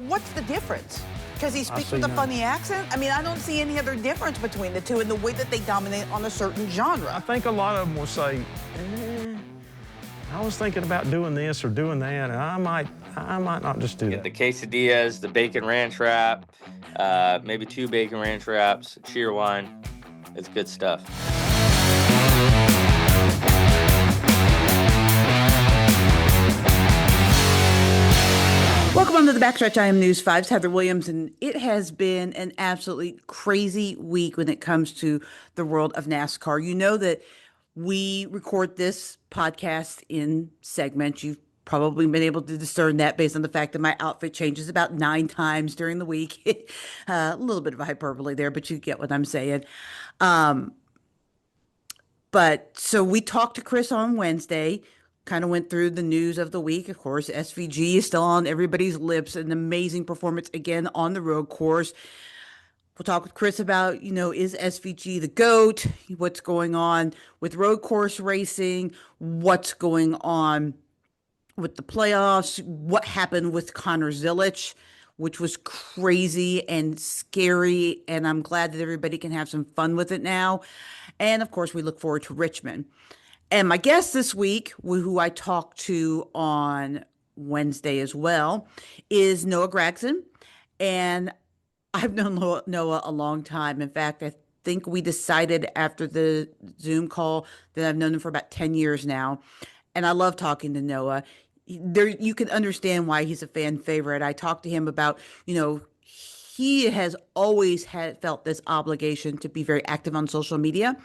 what's the difference? Because he speaks see with a none. funny accent? I mean, I don't see any other difference between the two in the way that they dominate on a certain genre. I think a lot of them will say, I was thinking about doing this or doing that, and I might not just do Get that. the quesadillas, the bacon ranch wrap, maybe 2 bacon ranch wraps, cheer wine. It's good stuff. Welcome on to the Backstretch. I am News 5's Heather Williams, and it has been an absolutely crazy week when it comes to the world of NASCAR. You know that we record this podcast in segments. You've probably been able to discern that based on the fact that my outfit changes about 9 times during the week. A little bit of a hyperbole there, but you get what I'm saying. But so we talked to Chris on Wednesday, kind of went through the news of the week. Of course, SVG is still on everybody's lips. An amazing performance again on the road course. We'll talk with Chris about, is SVG the GOAT? What's going on with road course racing? What's going on with the playoffs? What happened with Connor Zilisch, which was crazy and scary. And I'm glad that everybody can have some fun with it now. And of course, we look forward to Richmond. And my guest this week, who I talked to on Wednesday as well, is Noah Gragson. And I've known Noah a long time. In fact, I think we decided after the Zoom call that I've known him for about 10 years now. And I love talking to Noah. You can understand why he's a fan favorite. I talked to him about, he has always felt this obligation to be very active on social media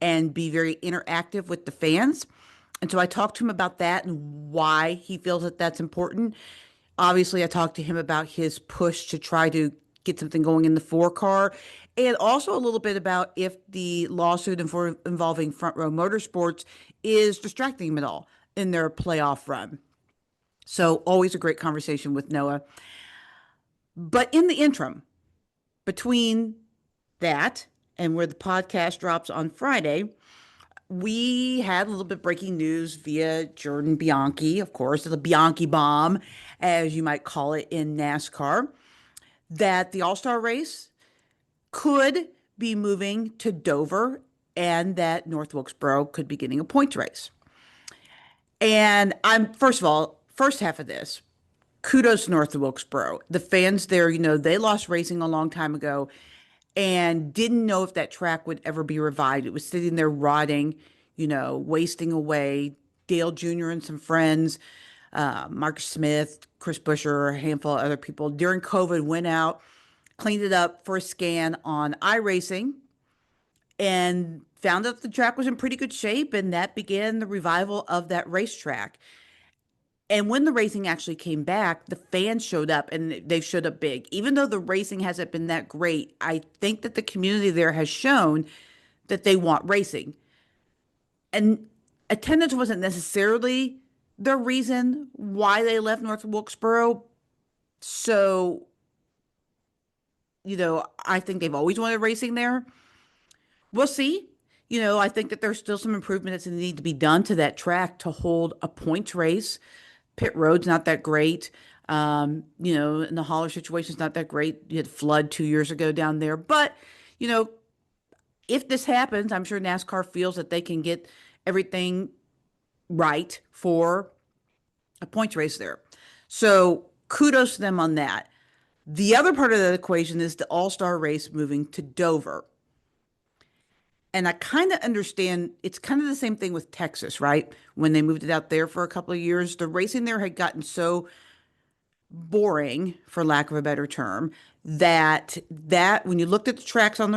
and be very interactive with the fans. And so I talked to him about that and why he feels that that's important. Obviously, I talked to him about his push to try to get something going in the 4-car, and also a little bit about if the lawsuit involving Front Row Motorsports is distracting him at all in their playoff run. So always a great conversation with Noah. But in the interim, between that and where the podcast drops on Friday, we had a little bit of breaking news via Jordan Bianchi, of course, the Bianchi bomb, as you might call it in NASCAR, that the All-Star race could be moving to Dover and that North Wilkesboro could be getting a points race. And first of all, first half of this, kudos to North Wilkesboro. The fans there, they lost racing a long time ago and didn't know if that track would ever be revived. It was sitting there rotting, wasting away. Dale Jr. and some friends, Marcus Smith, Chris Buescher, a handful of other people during COVID went out, cleaned it up for a scan on iRacing, and found out the track was in pretty good shape, and that began the revival of that racetrack. And when the racing actually came back, the fans showed up, and they showed up big. Even though the racing hasn't been that great, I think that the community there has shown that they want racing. And attendance wasn't necessarily the reason why they left North Wilkesboro. So, I think they've always wanted racing there. We'll see. I think that there's still some improvements that need to be done to that track to hold a points race. Pit road's not that great. And the hauler situation's not that great. You had flood 2 years ago down there. But, if this happens, I'm sure NASCAR feels that they can get everything right for a points race there. So kudos to them on that. The other part of the equation is the All-Star race moving to Dover. And I kind of understand, it's kind of the same thing with Texas, right? When they moved it out there for a couple of years, the racing there had gotten so boring, for lack of a better term, that when you looked at the tracks on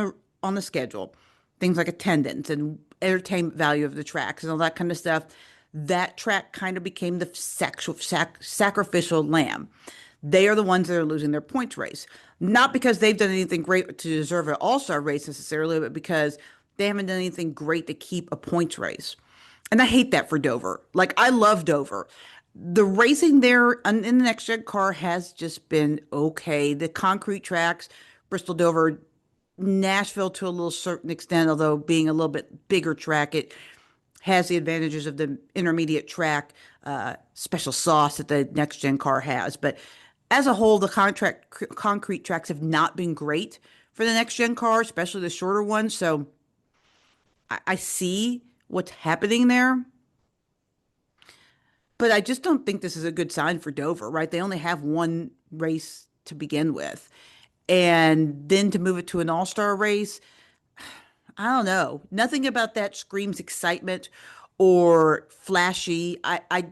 the schedule, things like attendance and entertainment value of the tracks and all that kind of stuff, that track kind of became the sacrificial lamb. They are the ones that are losing their points race. Not because they've done anything great to deserve an all-star race necessarily, but because they haven't done anything great to keep a points race. And I hate that for Dover. Like, I love Dover. The racing there in the next gen car has just been okay. The concrete tracks, Bristol, Dover, Nashville to a little certain extent, although being a little bit bigger track, it has the advantages of the intermediate track special sauce that the next gen car has. But as a whole, the concrete tracks have not been great for the next gen car, especially the shorter ones. So I see what's happening there, but I just don't think this is a good sign for Dover, right? They only have one race to begin with. And then to move it to an all-star race, I don't know. Nothing about that screams excitement or flashy. I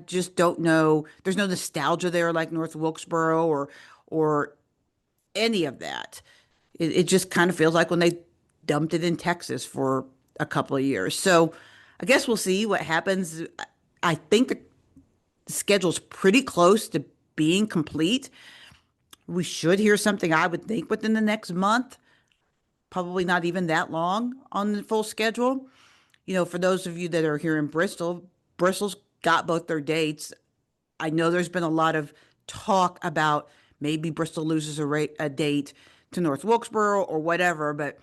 just don't know. There's no nostalgia there like North Wilkesboro or any of that. It just kind of feels like when they dumped it in Texas for a couple of years. So I guess we'll see what happens. I think the schedule's pretty close to being complete. We should hear something, I would think, within the next month. Probably not even that long on the full schedule. For those of you that are here in Bristol, Bristol's got both their dates. I know there's been a lot of talk about maybe Bristol loses a date to North Wilkesboro or whatever, but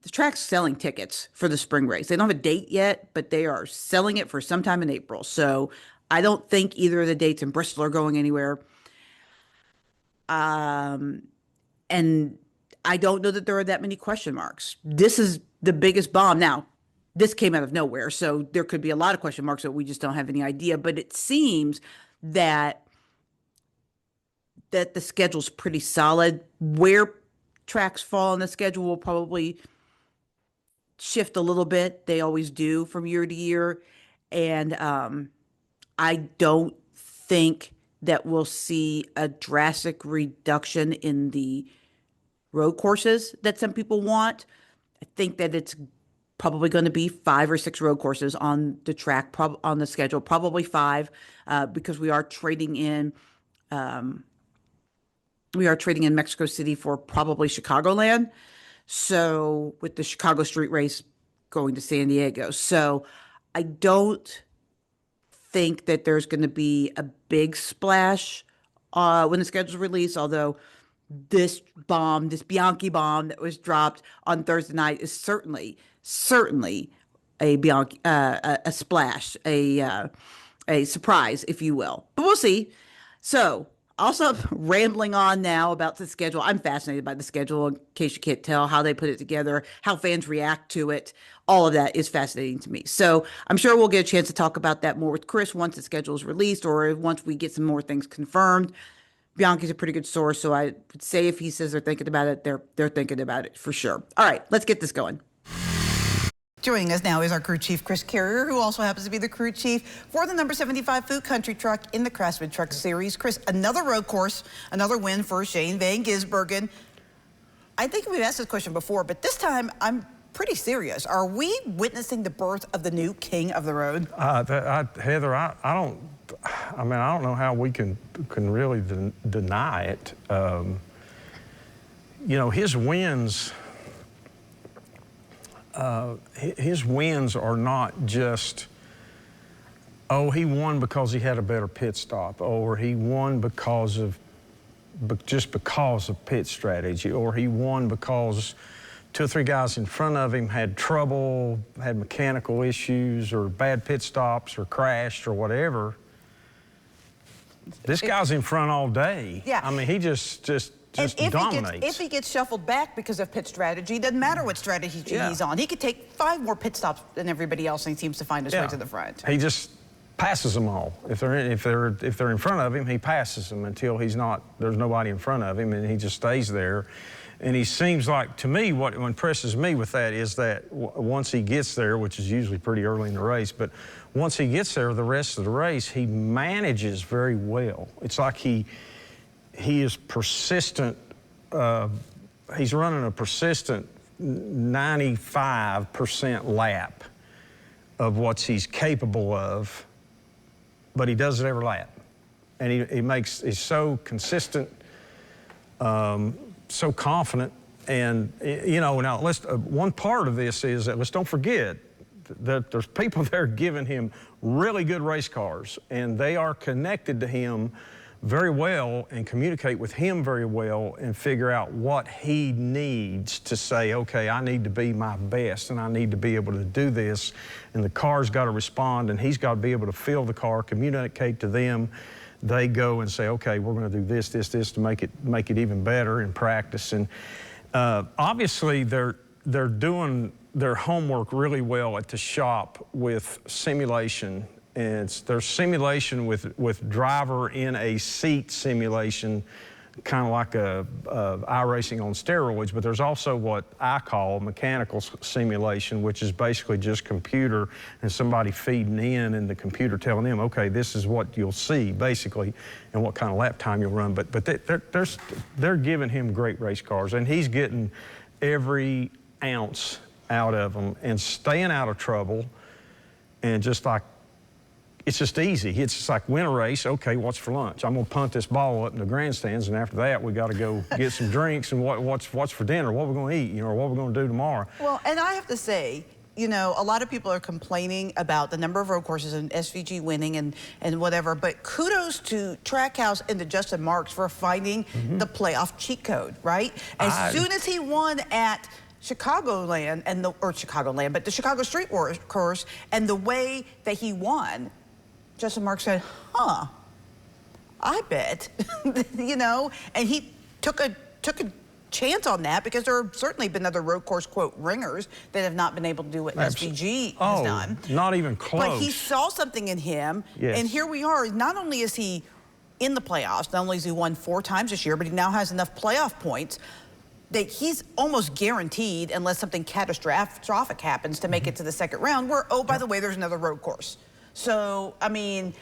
the track's selling tickets for the spring race. They don't have a date yet, but they are selling it for sometime in April. So I don't think either of the dates in Bristol are going anywhere. And I don't know that there are that many question marks. This is the biggest bomb. Now, this came out of nowhere, so there could be a lot of question marks that we just don't have any idea. But it seems that the schedule's pretty solid. Where tracks fall on the schedule will probably shift a little bit. They always do from year to year. And I don't think that we'll see a drastic reduction in the road courses that some people want. I think that it's probably going to be 5 or 6 road courses on the track, on the schedule, probably 5, because we are trading in Mexico City for probably Chicagoland. So with the Chicago Street Race going to San Diego. So I don't think that there's going to be a big splash when the schedule's released, although this Bianchi bomb that was dropped on Thursday night is certainly a Bianchi, a splash, a surprise, if you will. But we'll see. So, also rambling on now about the schedule. I'm fascinated by the schedule, in case you can't tell, how they put it together, how fans react to it. All of that is fascinating to me. So I'm sure we'll get a chance to talk about that more with Chris once the schedule is released or once we get some more things confirmed. Bianchi's a pretty good source, so I would say if he says they're thinking about it, they're thinking about it for sure. All right, let's get this going. Joining us now is our crew chief, Chris Carrier, who also happens to be the crew chief for the number 75 Food Country Truck in the Craftsman Truck Series. Chris, another road course, another win for Shane Van Gisbergen. I think we've asked this question before, but this time I'm pretty serious. Are we witnessing the birth of the new king of the road? Heather, I don't know how we can really deny it. His wins. His wins are not just, he won because he had a better pit stop, or he won because of pit strategy, or he won because 2 or 3 guys in front of him had trouble, had mechanical issues, or bad pit stops, or crashed, or whatever. This guy's in front all day. Yeah. I mean, he just dominates. If he gets shuffled back because of pit strategy, it doesn't matter what strategy he's on. He could take 5 more pit stops than everybody else, and he seems to find his way to the front. He just passes them all. If they're in front of him, he passes them until there's nobody in front of him, and he just stays there. And he seems like, to me, what impresses me with that is that once he gets there, which is usually pretty early in the race, but once he gets there, the rest of the race, he manages very well. It's like he is persistent. He's running a persistent 95% lap of what he's capable of, but he does it every lap. And he's so consistent, so confident. And, now one part of this is that let's don't forget that there's people there giving him really good race cars, and they are connected to him very well and communicate with him very well and figure out what he needs to say, okay, I need to be my best and I need to be able to do this, and the car's got to respond and he's got to be able to feel the car, communicate to them they go and say, okay, we're going to do this, this, this to make it even better in practice. And obviously, they're doing their homework really well at the shop with simulation. And there's simulation with driver in a seat simulation, kind of like iRacing on steroids, but there's also what I call mechanical simulation, which is basically just computer and somebody feeding in and the computer telling them, okay, this is what you'll see, basically, and what kind of lap time you'll run. But they're giving him great race cars, and he's getting every ounce out of them and staying out of trouble, and just like, it's just easy. It's just like, win a race, okay, what's for lunch? I'm gonna punt this ball up in the grandstands, and after that, we gotta go get some drinks, and what's for dinner, what we're gonna eat, you know, or what we're gonna do tomorrow. Well, and I have to say, you know, a lot of people are complaining about the number of road courses and SVG winning and whatever, but kudos to Trackhouse and to Justin Marks for finding the playoff cheat code, right? As soon as he won at Chicagoland, but the Chicago Street Wars course, and the way that he won, Justin Marks said, huh, I bet, you know, and he took a chance on that, because there have certainly been other road course, quote, ringers that have not been able to do what SVG has done. Not even close. But he saw something in him, and here we are. Not only is he in the playoffs, not only has he won 4 times this year, but he now has enough playoff points that he's almost guaranteed, unless something catastrophic happens, to make it to the second round, where, oh, by the way, there's another road course. So, I mean,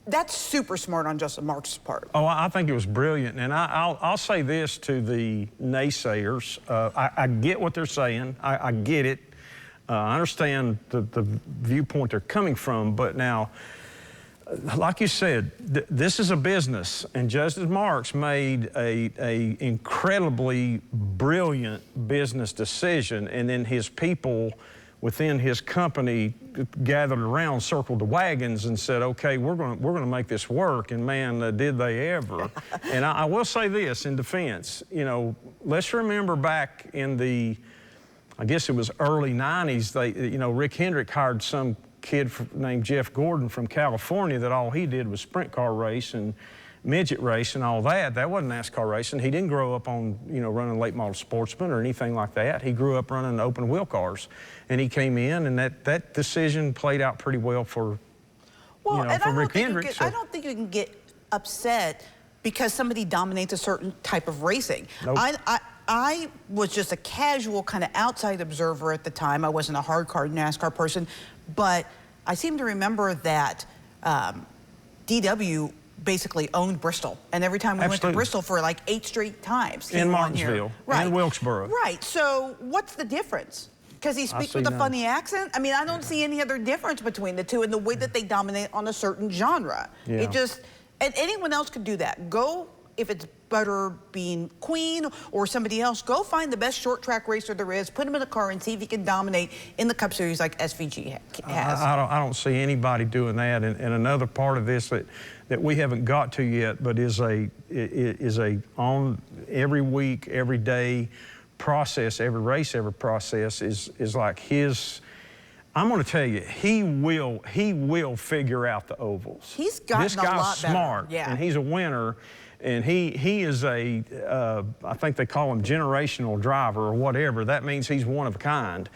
that's super smart on Justin Marks' part. Oh, I think it was brilliant. And I'll say this to the naysayers. I get what they're saying. I get it. I understand the viewpoint they're coming from. But now, like you said, this is a business. And Justin Marks made a incredibly brilliant business decision. And then his people within his company gathered around, circled the wagons, and said, okay, we're gonna make this work. And man, did they ever. And I will say this in defense, you know, let's remember back in the, I guess it was early 90s, you know, Rick Hendrick hired some kid named Jeff Gordon from California that all he did was sprint car race and midget race and all that. That wasn't NASCAR racing. He didn't grow up on, you know, running late model sportsman or anything like that. He grew up running open wheel cars, and he came in, and that decision played out pretty well for, you know, for Rick Hendrick. I don't think you can get upset because somebody dominates a certain type of racing. Nope. I was just a casual kind of outside observer at the time. I wasn't a hardcore NASCAR person, but I seem to remember that DW basically owned Bristol, and every time we went to Bristol for like 8 straight times. In Martinsville, and Wilkesboro. Right, so what's the difference? Because he speaks with a funny accent? I mean, I don't see any other difference between the two in the way that they dominate on a certain genre. Yeah. It just, and anyone else could do that. Go, if it's Butterbean Queen or somebody else, go find the best short track racer there is, put him in a car and see if he can dominate in the Cup Series like SVG has. I don't see anybody doing that. And another part of this that we haven't got to yet, but is a on every week, every day process, every race, every process is like his. I'm going to tell you, he will figure out the ovals. He's gotten a lot better. This guy's smart, and he's a winner. And he is I think they call him generational driver or whatever. That means he's one of a kind.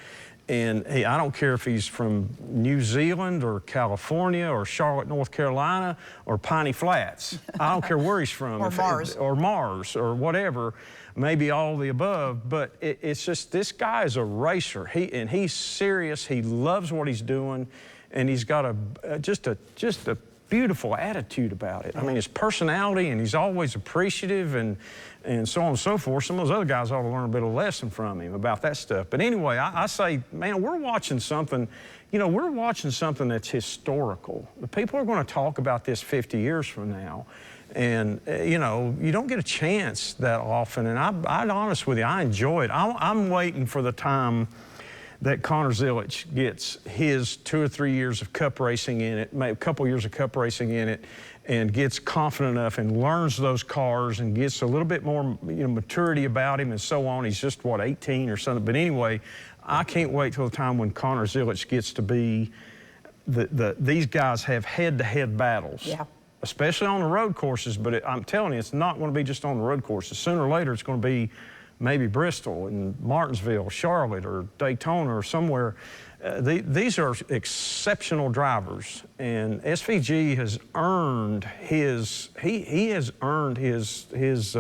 And I don't care if he's from New Zealand or California or Charlotte, North Carolina or Piney Flats. I don't care where he's from. Or Mars or whatever. Maybe all the above. But it's just, this guy is a racer. He's serious. He loves what he's doing. And he's got just a beautiful attitude about it. I mean, his personality, and he's always appreciative and so on and so forth. Some of those other guys ought to learn a bit of a lesson from him about that stuff. But anyway, I say, man, we're watching something, you know, we're watching something that's historical. The people are going to talk about this 50 years from now. And, you know, you don't get a chance that often. And I'm honest with you, I enjoy it. I'm waiting for the time that Connor Zilisch gets his 2 or 3 years of cup racing in it, maybe a couple years of cup racing in it, and gets confident enough and learns those cars and gets a little bit more, you know, maturity about him and so on. He's just, what, 18 or something? But anyway, I can't wait till the time when Connor Zilisch gets to be, these guys have head-to-head battles. Yeah. especially on the road courses, but I'm telling you, it's not going to be just on the road courses. Sooner or later, it's going to be maybe Bristol and Martinsville, Charlotte, or Daytona, or somewhere. These are exceptional drivers, and SVG has earned his. He has earned his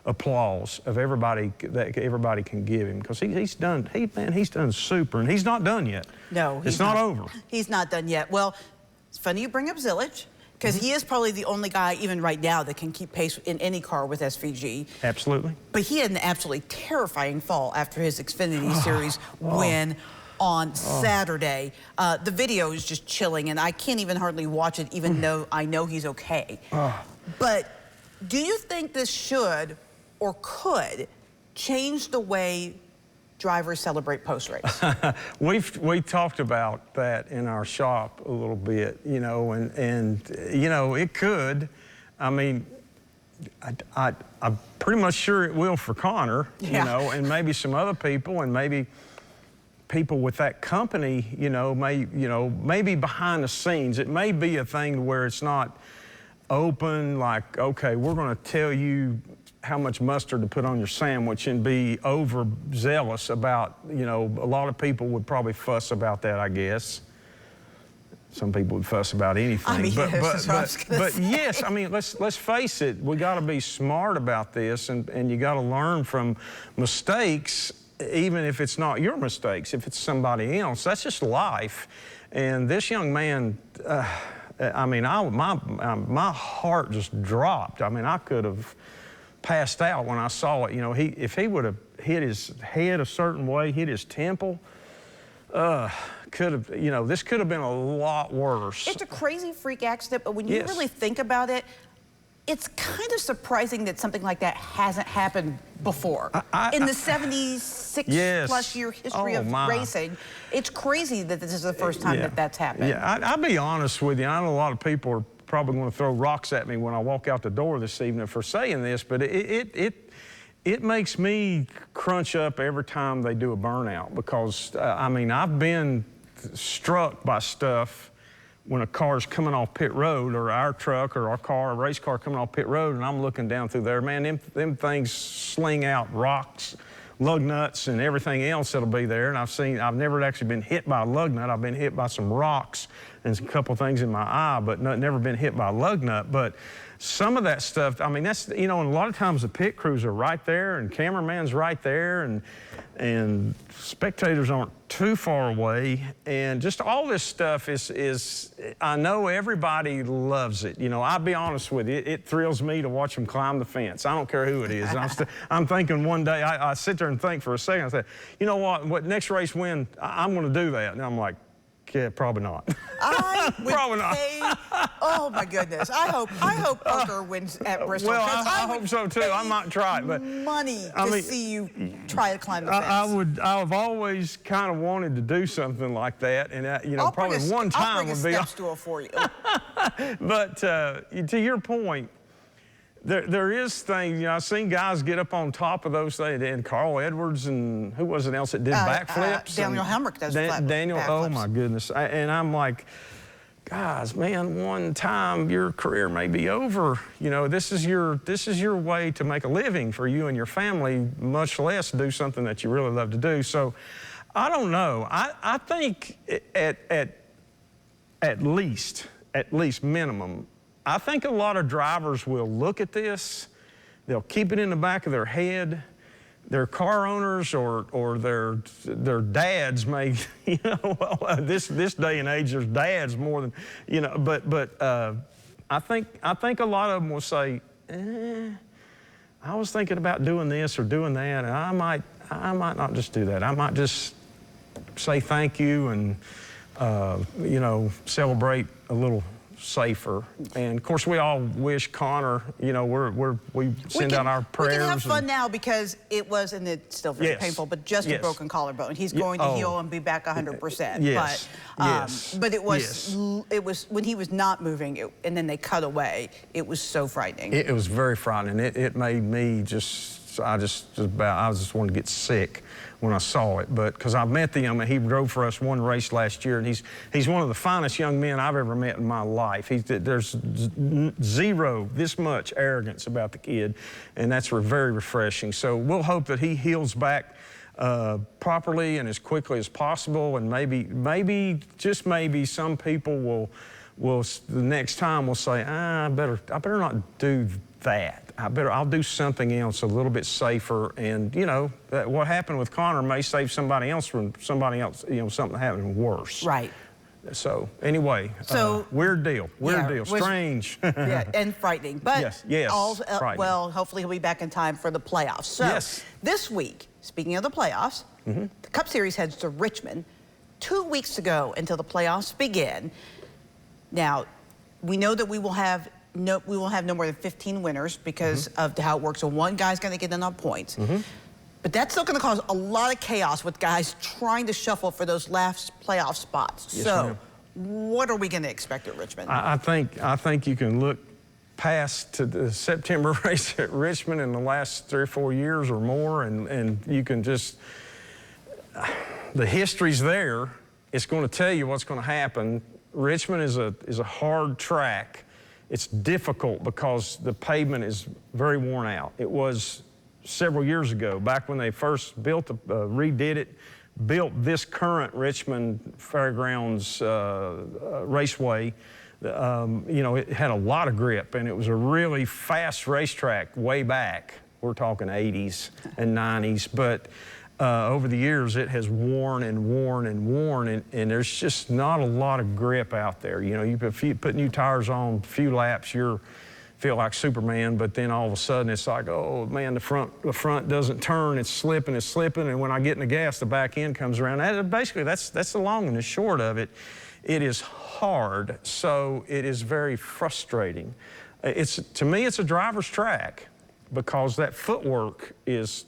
applause of everybody that everybody can give him, because he's done. He's done super, and he's not done yet. No, it's not over. He's not done yet. Well, it's funny you bring up Zilisch, because he is probably the only guy, even right now, that can keep pace in any car with SVG. Absolutely. But he had an absolutely terrifying fall after his Xfinity Series win on Saturday. The video is just chilling, and I can't even hardly watch it, even though I know he's okay. But do you think this should or could change the way drivers celebrate post-race? We talked about that in our shop a little bit, you know, and you know, it could. I mean, I'm pretty much sure it will for Connor, you know, and maybe some other people, and maybe people with that company, you know, maybe behind the scenes. It may be a thing where it's not open, like, okay, we're going to tell you how much mustard to put on your sandwich, and be overzealous about, you know, a lot of people would probably fuss about that, I guess. Some people would fuss about anything. I mean, but yes, I mean, let's face it, we got to be smart about this, and you got to learn from mistakes, even if it's not your mistakes, if it's somebody else. That's just life. And this young man, I mean, my heart just dropped. I mean, I could have passed out when I saw it. You know, if he would have hit his head a certain way, hit his temple, could have, you know, this could have been a lot worse. It's a crazy freak accident, but when you really think about it, it's kind of surprising that something like that hasn't happened before. In the 76-plus year history of racing, it's crazy that this is the first time that that's happened. Yeah, I'll be honest with you. I know a lot of people are probably going to throw rocks at me when I walk out the door this evening for saying this, but it makes me crunch up every time they do a burnout, because, I mean, I've been struck by stuff when a car's coming off pit road, or our truck or our car, a race car coming off pit road, and I'm looking down through there, man, them things sling out rocks, lug nuts, and everything else that'll be there. And I've never actually been hit by a lug nut. I've been hit by some rocks and a couple things in my eye, but never been hit by a lug nut. But some of that stuff, I mean, that's, you know, and a lot of times the pit crews are right there, and cameraman's right there, and spectators aren't too far away, and just all this stuff is I know everybody loves it. You know, I'll be honest with you, it thrills me to watch them climb the fence. I don't care who it is. And I'm thinking one day, I sit there and think for a second, I say, you know what next race win, I'm going to do that. And I'm like, yeah, probably not. I would probably not. pay, oh my goodness. I hope Parker wins at Bristol. Well, I hope so too. I might try it, but money to see you try to climb the fence. I've always kind of wanted to do something like that, and you know, probably one time would be. I'll bring a step stool for you. But to your point, there is things, you know, I've seen guys get up on top of those things, and Carl Edwards, and who was it else that did backflips? Daniel Hemrick does Daniel, oh my goodness. And I'm like, guys, man, one time your career may be over. You know, this is your way to make a living for you and your family, much less do something that you really love to do. So I don't know. I think at least minimum, I think a lot of drivers will look at this, they'll keep it in the back of their head. Their car owners or their dads may, you know, well, this day and age, there's dads more than, you know, but I think a lot of them will say, I was thinking about doing this or doing that, and I might not just do that. I might just say thank you and, you know, celebrate a little safer. And of course, we all wish Connor, you know, we send out our prayers. We can have fun now, because it was, and it's still very painful, but just a broken collarbone. He's going to heal and be back 100%. Yes. But it was when he was not moving, and then they cut away. It was so frightening. It was very frightening. It made me just I just wanted to get sick when I saw it. But because I've met him, he drove for us one race last year, and he's one of the finest young men I've ever met in my life. There's zero, this much arrogance about the kid, and that's very refreshing. So we'll hope that he heals back properly and as quickly as possible, and maybe, just maybe, some people will the next time will say, I better not do that. I'll do something else a little bit safer. And you know, what happened with Connor may save somebody else from somebody else, you know, something happening worse. Right. So anyway, weird deal, strange. Yeah, and frightening. But yes, frightening. Well, hopefully he'll be back in time for the playoffs. So this week, speaking of the playoffs, the Cup Series heads to Richmond 2 weeks to go until the playoffs begin. Now, we know that we will have no more than 15 winners because of how it works. So one guy's going to get enough points. But that's still going to cause a lot of chaos with guys trying to shuffle for those last playoff spots. Yes, so what are we going to expect at Richmond? I think you can look past to the September race at Richmond in the last 3 or 4 years or more, and you can just, the history's there. It's going to tell you what's going to happen. Richmond is a hard track. It's difficult because the pavement is very worn out. It was several years ago, back when they first redid it, built this current Richmond Fairgrounds Raceway. You know, it had a lot of grip, and it was a really fast racetrack way back. We're talking 80s and 90s, but over the years, it has worn and worn and worn, and there's just not a lot of grip out there. You know, if you put new tires on a few laps, you feel like Superman, but then all of a sudden it's like, oh man, the front doesn't turn, it's slipping, and when I get in the gas, the back end comes around. Basically, that's the long and the short of it. It is hard, so it is very frustrating. To me, it's a driver's track because that footwork is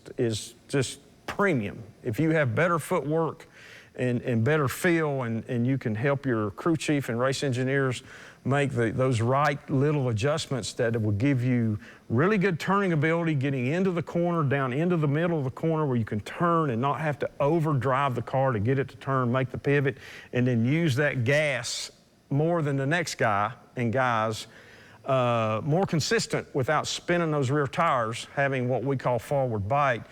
just premium. If you have better footwork and better feel, and you can help your crew chief and race engineers make those right little adjustments that will give you really good turning ability, getting into the corner, down into the middle of the corner where you can turn and not have to overdrive the car to get it to turn, make the pivot, and then use that gas more than the next guy and guys, more consistent without spinning those rear tires, having what we call forward bite.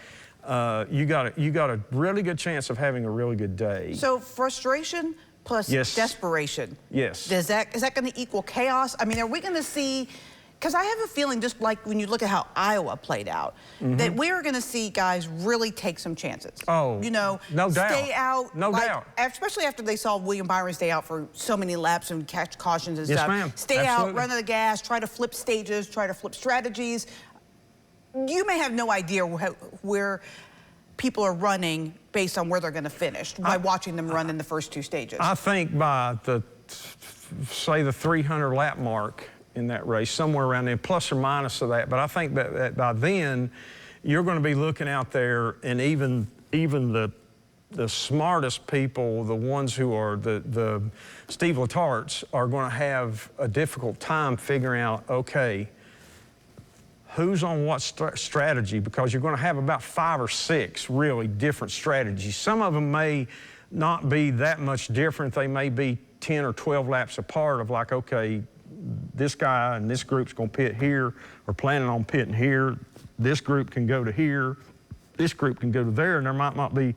You got a really good chance of having a really good day. So frustration plus desperation. Yes. Is that going to equal chaos? I mean, are we going to see? Because I have a feeling, just like when you look at how Iowa played out, that we're going to see guys really take some chances. Oh, you know, no doubt. Stay out. No doubt. Especially after they saw William Byron stay out for so many laps and catch cautions and yes, stuff. Ma'am. Stay Absolutely. out, run to the gas, try to flip stages, try to flip strategies. You may have no idea where people are running based on where they're going to finish by watching them run in the first 2 stages. I think by say the 300 lap mark in that race, somewhere around there, plus or minus of that, but I think that by then you're going to be looking out there, and even the smartest people, the ones who are the Steve Letarts, are going to have a difficult time figuring out, okay, who's on what strategy, because you're going to have about 5 or 6 really different strategies. Some of them may not be that much different. They may be 10 or 12 laps apart of like, okay, this guy and this group's going to pit here, or planning on pitting here. This group can go to here. This group can go to there, and there might not be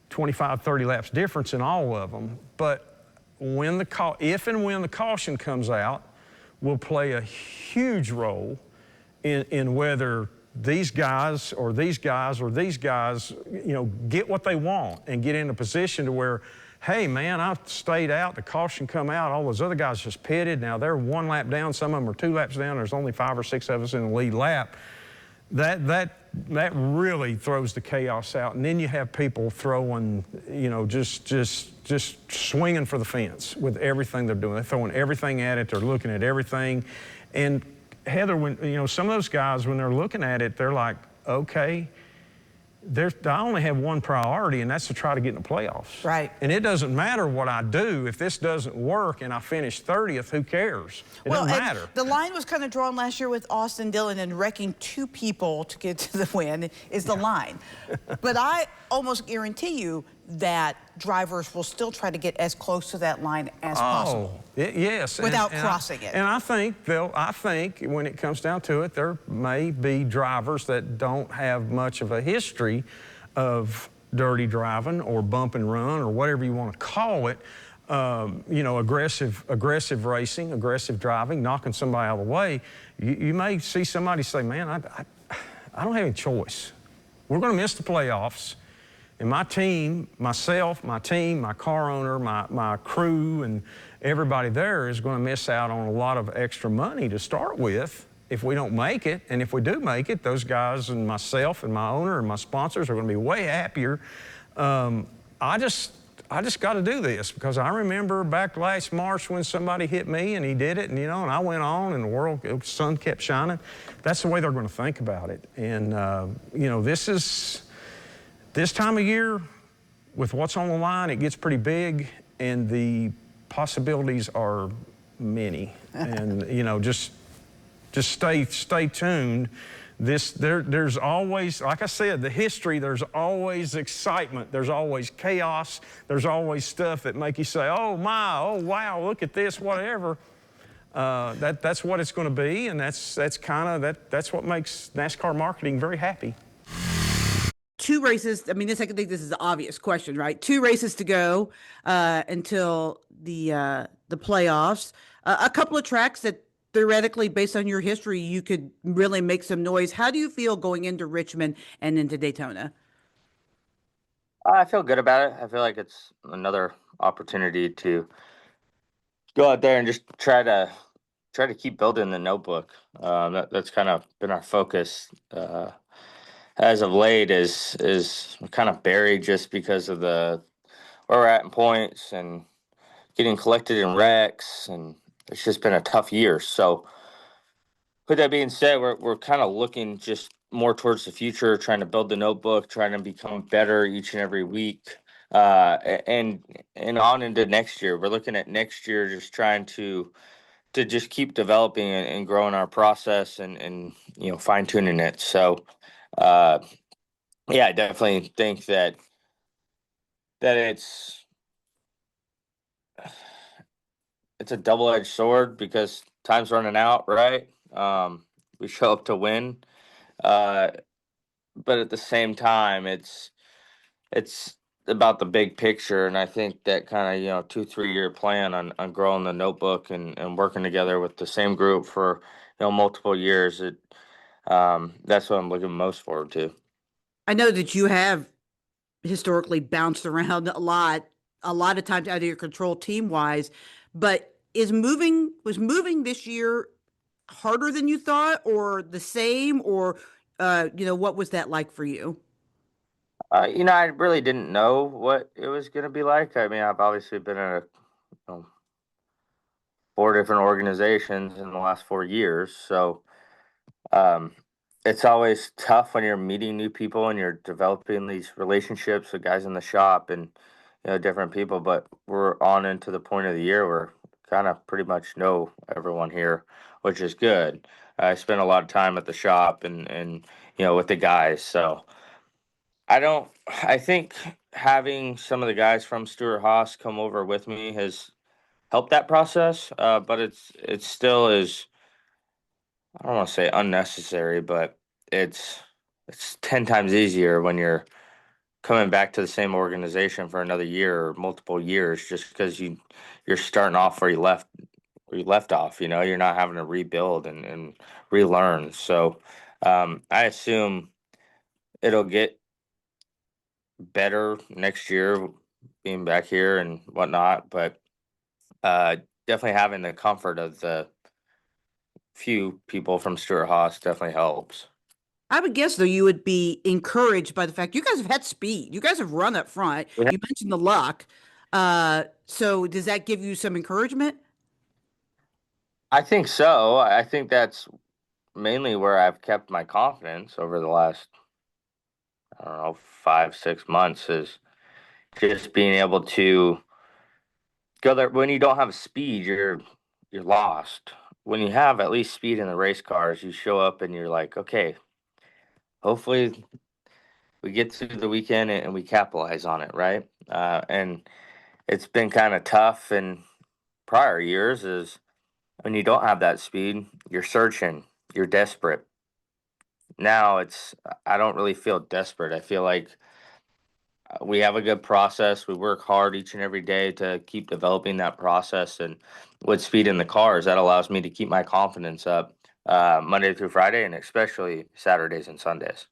25, 30 laps difference in all of them. But if and when the caution comes out, will play a huge role in whether these guys or these guys or these guys, you know, get what they want and get in a position to where, hey man, I stayed out, the caution come out, all those other guys just pitted. Now they're 1 lap down, some of them are 2 laps down, there's only 5 or 6 of us in the lead lap. That really throws the chaos out. And then you have people throwing, you know, just swinging for the fence with everything they're doing. They're throwing everything at it, they're looking at everything. And Heather, when, you know, some of those guys, when they're looking at it, they're like, okay, I only have one priority, and that's to try to get in the playoffs. Right. And it doesn't matter what I do. If this doesn't work and I finish 30th, who cares? It doesn't matter. The line was kind of drawn last year with Austin Dillon, and wrecking 2 people to get to the win is the line. But I almost guarantee you that drivers will still try to get as close to that line as possible. Yes. Without crossing it. And I think when it comes down to it, there may be drivers that don't have much of a history of dirty driving or bump and run or whatever you want to call it. You know, aggressive racing, aggressive driving, knocking somebody out of the way. You may see somebody say, man, I don't have any choice. We're going to miss the playoffs. And my team, myself, my team, my car owner, my crew, and everybody there is going to miss out on a lot of extra money to start with if we don't make it. And if we do make it, those guys and myself and my owner and my sponsors are going to be way happier. I just got to do this, because I remember back last March when somebody hit me and he did it, and you know, and I went on and the sun kept shining. That's the way they're going to think about it. And you know, this time of year, with what's on the line, it gets pretty big, and the possibilities are many. And you know, just stay tuned. There's always, like I said, the history. There's always excitement. There's always chaos. There's always stuff that make you say, "Oh my! Oh wow! Look at this! Whatever." That's what it's going to be, and that's what makes NASCAR marketing very happy. 2 races. I mean, I think this is an obvious question, right? 2 races to go until the playoffs. A couple of tracks that theoretically, based on your history, you could really make some noise. How do you feel going into Richmond and into Daytona? I feel good about it. I feel like it's another opportunity to go out there and just try to keep building the notebook. That's kind of been our focus as of late. Is kind of buried just because of where we're at in points and getting collected in wrecks, and it's just been a tough year. So, with that being said, we're kind of looking just more towards the future, trying to build the notebook, trying to become better each and every week, and on into next year. We're looking at next year, just trying to just keep developing and growing our process and you know, fine tuning it. So, yeah, I definitely think that it's a double-edged sword, because time's running out, right? We show up to win, but at the same time, it's about the big picture, and I think that kind of, you know, 2-3 year plan on growing the notebook and working together with the same group for, you know, multiple years. That's what I'm looking most forward to. I know that you have historically bounced around a lot of times out of your control team wise, but was moving this year harder than you thought, or the same, or you know, what was that like for you? You know, I really didn't know what it was going to be like. I mean, I've obviously been in you know, 4 different organizations in the last 4 years, so um, it's always tough when you're meeting new people and you're developing these relationships with guys in the shop and, you know, different people. But we're on into the point of the year where kind of pretty much know everyone here, which is good. I spent a lot of time at the shop and you know, with the guys. So I think having some of the guys from Stewart Haas come over with me has helped that process. But it still is, I don't want to say unnecessary, but it's 10 times easier when you're coming back to the same organization for another year or multiple years, just because you're starting off where you left off. You know, you're not having to rebuild and relearn. So I assume it'll get better next year, being back here and whatnot. But definitely having the comfort of the few people from Stewart Haas definitely helps. I would guess though you would be encouraged by the fact you guys have had speed. You guys have run up front. We You mentioned the luck. So does that give you some encouragement? I think so. I think that's mainly where I've kept my confidence over the last, I don't know, 5, 6 months is just being able to go there. When you don't have speed, you're lost. When you have at least speed in the race cars, you show up and you're like, okay, hopefully we get through the weekend and we capitalize on it, right? And it's been kind of tough in prior years is when you don't have that speed, you're searching, you're desperate. Now I don't really feel desperate. I feel like we have a good process. We work hard each and every day to keep developing that process. And with speed in the cars, that allows me to keep my confidence up Monday through Friday, and especially Saturdays and Sundays.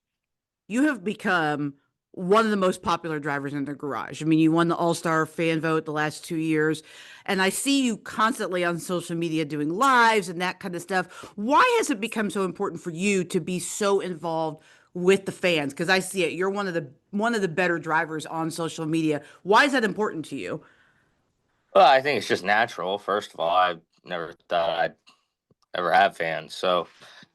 You have become one of the most popular drivers in the garage. I mean, you won the All-Star fan vote the last 2 years, and I see you constantly on social media doing lives and that kind of stuff. Why has it become so important for you to be so involved with the fans? Because I see it. You're one of the better drivers on social media. Why is that important to you? Well, I think it's just natural. First of all, I never thought I'd ever have fans. So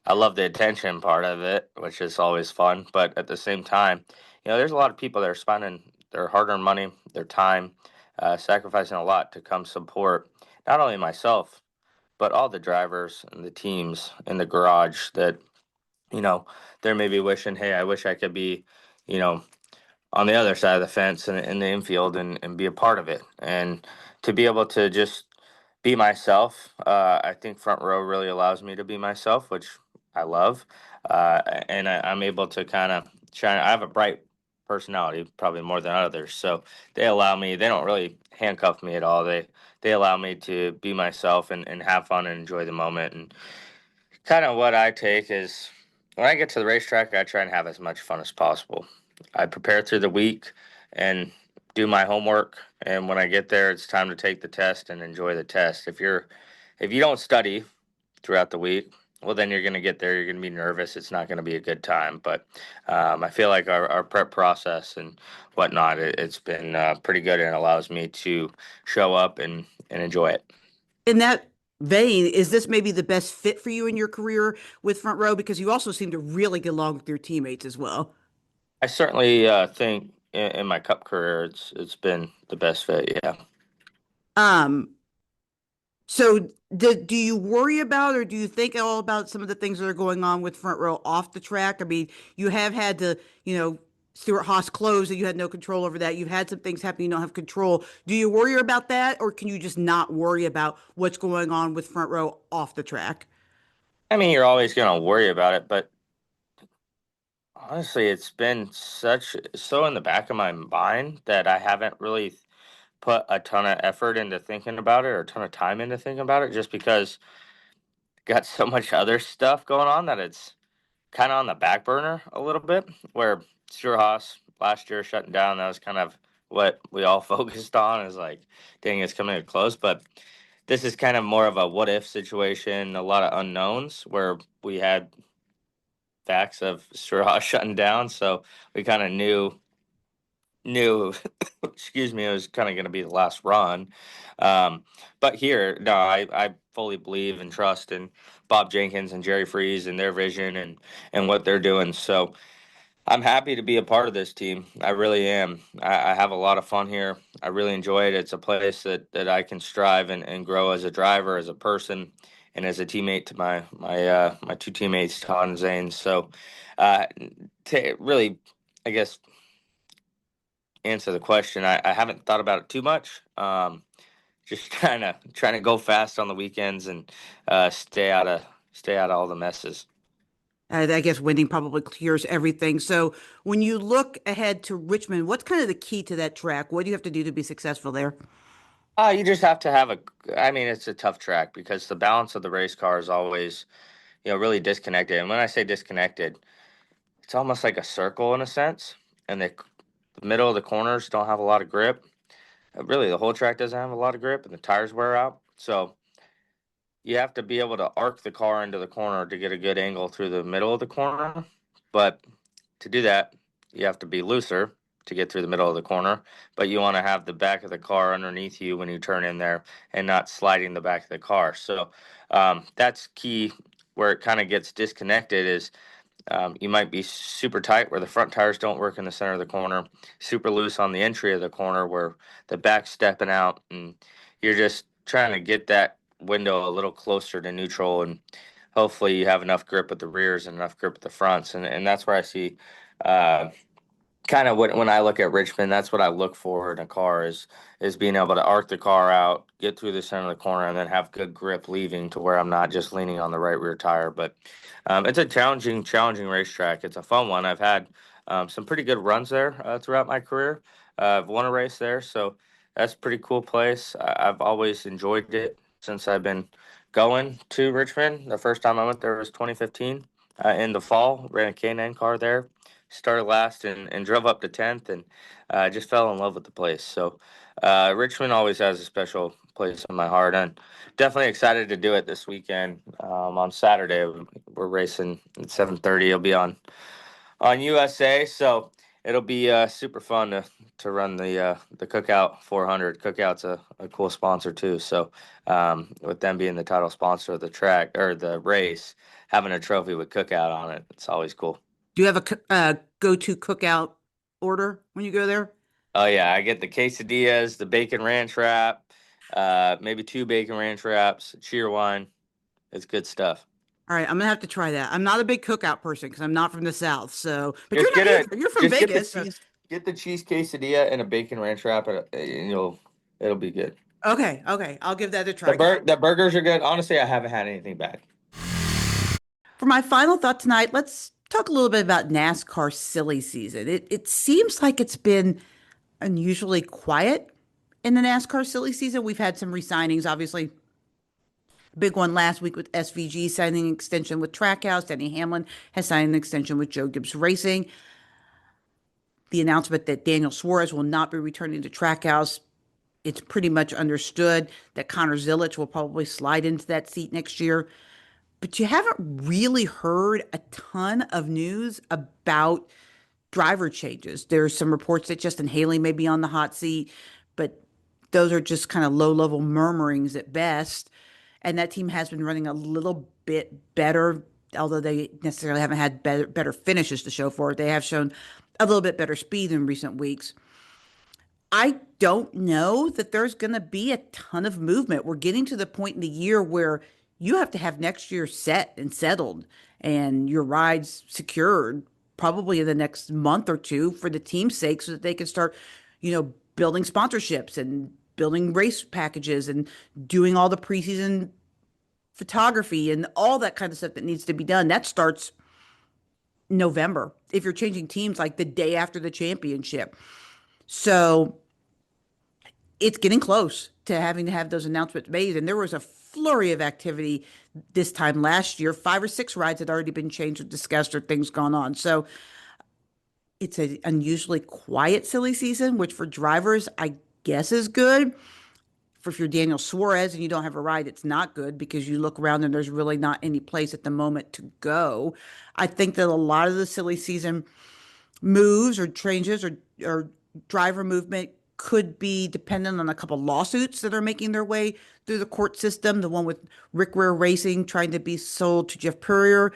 I love the attention part of it, which is always fun. But at the same time, there's a lot of people that are spending their hard earned money, their time, sacrificing a lot to come support not only myself, but all the drivers and the teams in the garage that, you know, they're maybe wishing, hey, I wish I could be, you know, on the other side of the fence and in the infield and be a part of it. And to be able to just be myself, I think front row really allows me to be myself, which I love. And I'm able to kind of shine. I have a bright personality, probably more than others. So they allow me, they don't really handcuff me at all. They allow me to be myself and have fun and enjoy the moment. And kind of what I take is when I get to the racetrack, I try and have as much fun as possible. I prepare through the week and do my homework, and when I get there, it's time to take the test and enjoy the test. If you don't study throughout the week, well, then you're going to get there. You're going to be nervous. It's not going to be a good time. But I feel like our prep process and whatnot, it's been pretty good and allows me to show up and enjoy it. In that vein, is this maybe the best fit for you in your career with front row? Because you also seem to really get along with your teammates as well. I certainly think in my cup career, it's been the best fit. Yeah. Um, So do you worry about or do you think at all about some of the things that are going on with front row off the track? I mean, you have had to, Stuart Haas close and you had no control over that. You've had some things happen you don't have control. Do you worry about that or can you just not worry about what's going on with front row off the track? I mean, you're always going to worry about it, but honestly, it's been so in the back of my mind that I haven't really put a ton of effort into thinking about it or a ton of time into thinking about it just because I got so much other stuff going on that it's kind of on the back burner a little bit. Where Stuart Haas last year shutting down, that was kind of what we all focused on is like, dang, it's coming to a close. But this is kind of more of a what if situation, a lot of unknowns where we had facts of Stuart Haas shutting down. So we kind of knew excuse me, it was kind of going to be the last run. um, but here, no, I fully believe and trust in Bob Jenkins and Jerry Freeze and their vision and what they're doing. So I'm happy to be a part of this team. I really am. I have a lot of fun here. I really enjoy it. It's a place that I can strive and grow as a driver, as a person, and as a teammate to my two teammates, Todd and Zane. So uh, to really, I guess, answer the question, I haven't thought about it too much. Just trying to go fast on the weekends and stay out of all the messes. I guess winning probably clears everything. So when you look ahead to Richmond, what's kind of the key to that track? What do you have to do to be successful there? You just have to have I mean, it's a tough track because the balance of the race car is always, really disconnected. And when I say disconnected, it's almost like a circle in a sense. And the middle of the corners don't have a lot of grip. Really, the whole track doesn't have a lot of grip, and the tires wear out. So you have to be able to arc the car into the corner to get a good angle through the middle of the corner. But to do that, you have to be looser to get through the middle of the corner. But you want to have the back of the car underneath you when you turn in there and not sliding the back of the car. So that's key where it kind of gets disconnected is You might be super tight where the front tires don't work in the center of the corner, super loose on the entry of the corner where the back's stepping out, and you're just trying to get that window a little closer to neutral, and hopefully you have enough grip with the rears and enough grip with the fronts, and that's where I see. Kind of when I look at Richmond, that's what I look for in a car is being able to arc the car out, get through the center of the corner, and then have good grip leaving to where I'm not just leaning on the right rear tire. But it's a challenging racetrack. It's a fun one. I've had some pretty good runs there throughout my career. I've won a race there, so that's a pretty cool place. I've always enjoyed it since I've been going to Richmond. The first time I went there was 2015 in the fall. Ran a K&N car there, started last and drove up to 10th, and just fell in love with the place. So Richmond always has a special place in my heart, and definitely excited to do it this weekend. On Saturday, we're racing at 7:30. It'll be on USA, so it'll be super fun to run the Cookout 400. Cookout's a cool sponsor too. So with them being the title sponsor of the track or the race, having a trophy with Cookout on it, it's always cool. Do you have a go-to cookout order when you go there? Oh yeah, I get the quesadillas, the bacon ranch wrap, maybe 2 bacon ranch wraps, cheer wine. It's good stuff. All right, I'm gonna have to try that. I'm not a big cookout person because I'm not from the South. So, but Just you're not get either. You're from just Vegas. get the cheese quesadilla and a bacon ranch wrap, and it'll be good. Okay, okay, I'll give that a try. The burgers are good. Honestly, I haven't had anything bad. For my final thought tonight, let's talk a little bit about NASCAR silly season. It seems like it's been unusually quiet in the NASCAR silly season. We've had some re-signings, obviously. Big one last week with SVG signing an extension with Trackhouse. Denny Hamlin has signed an extension with Joe Gibbs Racing. The announcement that Daniel Suarez will not be returning to Trackhouse, it's pretty much understood that Connor Zilisch will probably slide into that seat next year. But you haven't really heard a ton of news about driver changes. There's some reports that Justin Haley may be on the hot seat, but those are just kind of low-level murmurings at best. And that team has been running a little bit better, although they necessarily haven't had better finishes to show for it. They have shown a little bit better speed in recent weeks. I don't know that there's going to be a ton of movement. We're getting to the point in the year where you have to have next year set and settled and your rides secured probably in the next month or two for the team's sake so that they can start, building sponsorships and building race packages and doing all the preseason photography and all that kind of stuff that needs to be done. That starts November if you're changing teams like the day after the championship. So it's getting close to having to have those announcements made. And there was a flurry of activity this time last year. 5 or 6 rides had already been changed or discussed or things gone on. So it's an unusually quiet, silly season, which for drivers, I guess is good. For if you're Daniel Suarez and you don't have a ride, it's not good because you look around and there's really not any place at the moment to go. I think that a lot of the silly season moves or changes or driver movement could be dependent on a couple lawsuits that are making their way through the court system. The one with Rick Ware Racing trying to be sold to Jeff Purrier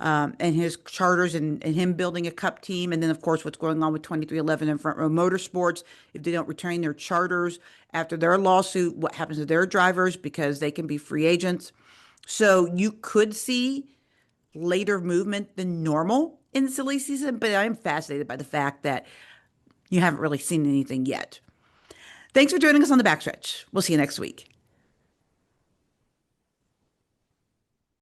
and his charters and him building a cup team. And then, of course, what's going on with 2311 and Front Row Motorsports. If they don't retain their charters after their lawsuit, what happens to their drivers because they can be free agents. So you could see later movement than normal in the silly season, but I'm fascinated by the fact that you haven't really seen anything yet. Thanks for joining us on the Backstretch. We'll see you next week.